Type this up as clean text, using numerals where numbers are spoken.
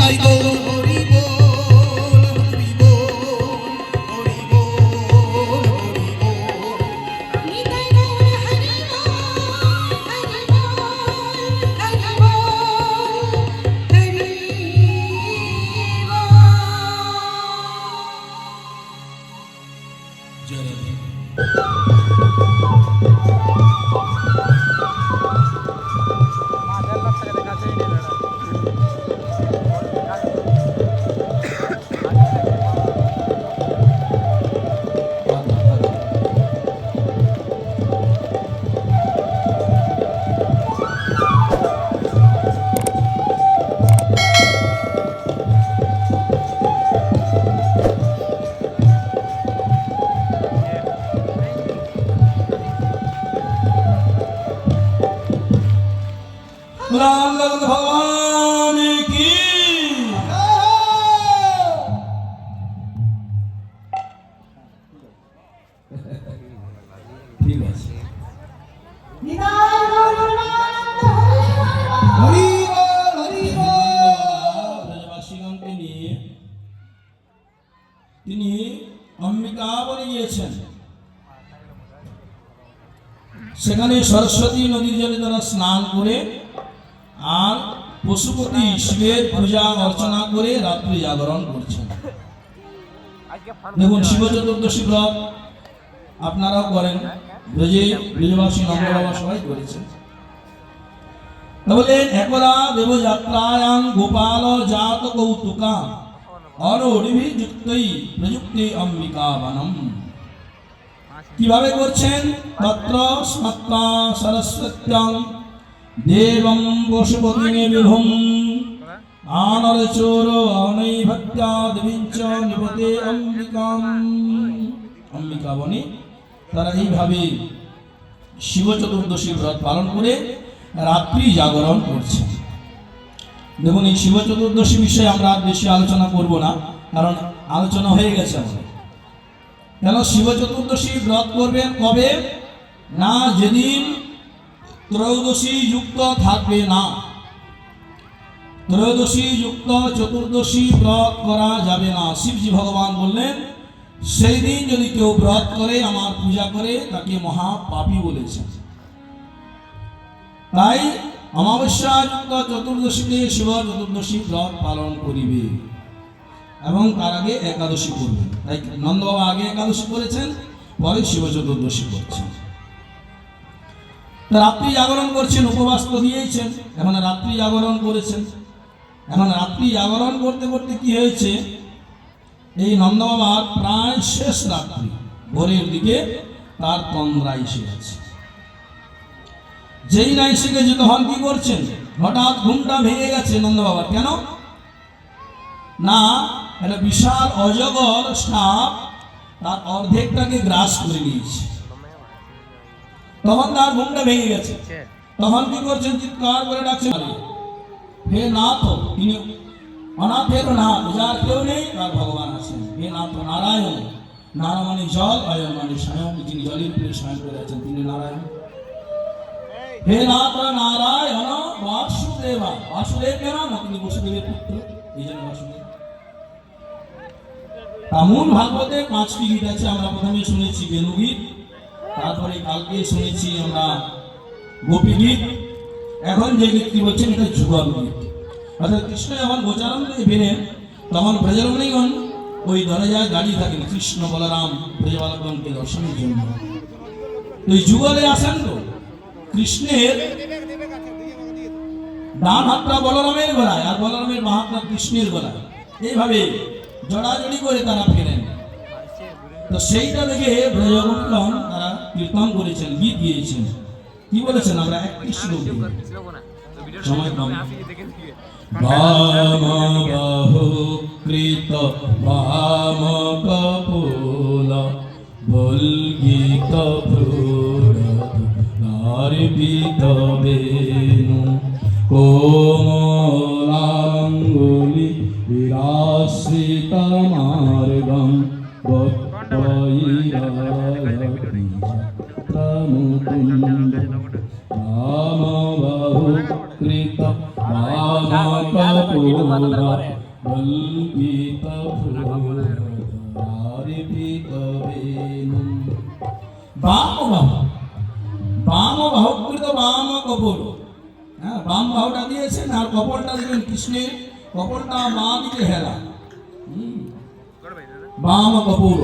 নিতাই গৌর হরি বল হরি বল হরি বল হরি বল নিতাই গৌর হরি বল হরি বল হরি বল হরি বল। জয় রাধে। राम लखन भगवान की ठीक है নিতাই গৌর প্রেমানন্দ हरि बोल हरि बोल ব্রজবাসীগণকে নিয়ে তিনি অম্বিকা বনে গিয়েছেন। সেখানে সরস্বতী নদীর জলে তারা স্নান করে আর পশুপতি শিবের পূজা অর্চনা করে রাত্রি জাগরণ করছেন। দেখুন শিব চতুর্দশী ব্রত আপনারাও করেন, ব্রজবাসী নন্দবাবা সবাই করেছেন। বলে একদা দেবযাত্রায়াং গোপাল জাত কৌতুকা অরোড়িভিযুক্তৈ প্রযুক্তে অম্বিকা বনম। কিভাবে করছেন? তত্র স্মত্তা সরস্বত্যাং দেবং পশুপতিনে বিভুম আনরচোর অনৈভক্তা দেবীঞ্চ নিপতে অম্বিকাম। অম্বিকা বনে তারা এইভাবে শিব চতুর্দশী ব্রত পালন করে রাত্রি জাগরণ করছে। দেখুন এই শিব চতুর্দশী বিষয়ে আমরা বেশি আলোচনা করব না, কারণ আলোচনা হয়ে গেছে আমাদের। কেন শিব চতুর্দশী ব্রত করবেন কবে না? যেদিন ত্রয়োদশী যুক্ত থাকবে না, ত্রয়োদশী যুক্ত চতুর্দশী ব্রত করা যাবে না। শিবজি ভগবান বললেন সেই দিন যদি কেউ ব্রত করে আমার পূজা করে তাকে মহাপাপী বলেছেন। তাই অমাবস্যা যুক্ত চতুর্দশীতে শিব চতুর্দশী ব্রত পালন করিবে এবং তার আগে একাদশী করবে। তাই নন্দবাবা আগে একাদশী করেছেন, পরে শিব চতুর্দশী করছেন। রাত্রি জাগরণ করছেন, উপবাস তো দিয়েছেন, এখন রাত্রি জাগরণ করেছেন। এখন রাত্রি জাগরণ করতে করতে কি হয়েছে? এই নন্দবাবার প্রায় শেষ রাত্রি, ভোরের দিকে তার তন্দ্রা এসে গেছে। যেই না এসে গেছে তখন কি করছেন? হঠাৎ ঘুমটা ভেঙে গেছে নন্দবাবার। কেন না? একটা বিশাল অজগর সাপ তার অর্ধেকটাকে গ্রাস করে নিয়েছে। তখন তার ঘুমটা ভেঙে গেছে। তখন কি করছেন? চিৎকার করে ডাকছেন, হে নাথ, তিনি অনাথের নাথ, যার কেউ নেই তার ভগবান আছেন। হে নাথ নারায়ণ, নারায়ণ মানে জল, অয়ন মানে স্বয়ং, যিনি জলের উপরে স্বয়ং করে আছেন তিনি নারায়ণ। হে নাথ নারায়ণ বাসুদেবা, বাসুদেব কেন না? তিনি বসুদেবের পুত্র, এই জন্য বাসুদেব। মূল ভাগবতে 5টি গীত আছে। আমরা প্রথমে শুনেছি বেণুগীত, তারপরে কালকে শুনেছি আমরা গোপী গীত, এখন যে গীতটি বলছেন এটা যুগল গীত। অর্থাৎ কৃষ্ণ যখন গোচারণ করে বেরেন তখন ব্রজরমণীগণ ওই দরজায় দাঁড়িয়ে থাকেন কৃষ্ণ বলরাম ব্রজবালকগণকে দর্শনের জন্য। ওই যুগলে আসেন তো কৃষ্ণের ডান হাতটা বলরামের গলায় আর বলরামের বাঁ হাতটা কৃষ্ণের গলায়, এইভাবে জড়াজড়ি করে তারা ফেরেন। তো সেইটা দেখে ব্রজগোপগণ তারা কীর্তন করেছেন, গীত গিয়েছেন। কি বলেছেন? আমরা একটি শ্লোক সময় কম। বাম বাহু কৃত বাম কপোল বল্গীত ভ্রূরধ নার্বিত বেণু কোমলাঙ্গুলি বিরাশ্রিত মার্গম রাম বাহু কৃত রাম বাম বাহুকৃত বাম কপল, হ্যাঁ বাম বাহুটা দিয়েছেন আর কপলটা দিবেন কৃষ্ণের, কপলটা মা দিকে হেলা, বাম কপল।